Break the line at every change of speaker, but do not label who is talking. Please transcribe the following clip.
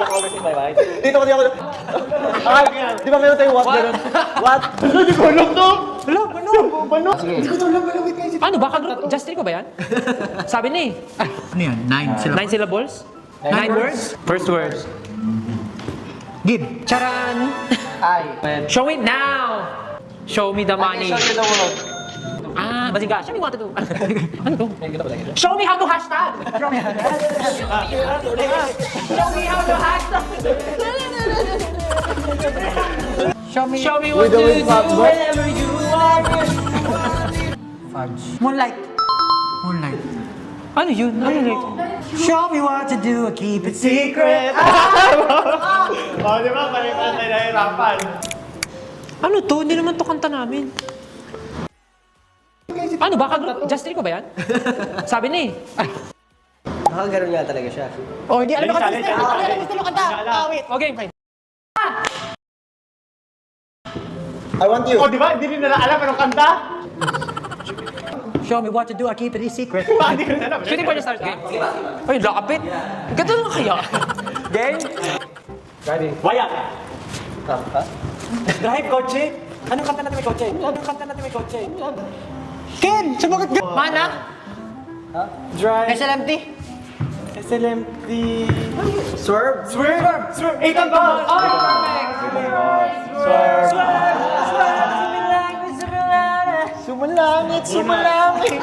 Dito ko always in my mind. Dito ko ako. Di ba meron tayong what ganun? What? Hindi ko alam to.
Hello, ano?
Ano? Hindi ko alam.
Ano ba? Justin ko ba yan? Sabi ni.
Ano yan? 9 syllables.
9 syllables? 9 words? First word.
Give.
Charan! Show it now! Show me the money.
Show you the world.
Ah, basiga. Show me what to do. Ano to? Show me how to hashtag! Show me how to hashtag! Show me what to do wherever you are.
Fudge. Moonlight. Moonlight.
Ano yun? Ano yun?
Show me what to do, keep it secret.
Oh, di ba? Palitan tayo nahirapan.
Ano to? Hindi naman to kanta namin. Ano ba? Justin ko ba yan? Sabi ni.
Nakagaroon nga talaga siya.
Oh, hindi alam mo kanta.
Challenge,
Hindi
challenge.
alam gusto mo kanta. Wait. Okay, fine.
I want you. Oh, di ba? Hindi rin nila alam anong kanta.
Show me what to do, I keep it a secret.
Hindi ko alam.
Shooting for the start game. Ay, lakapit. Ganito lang kaya. Game?
Driving. Wayang.
Drive, kotse. Anong kanta natin may kotse? Anong kanta natin may kotse? Ken! Sumagot ka!
Mana?
Drive.
SLMT.
SLMT. Swerve. Swerve. Swerve. 8 balls.
Oh, perfect!
Swerve. Sumalangit. Sumalangit.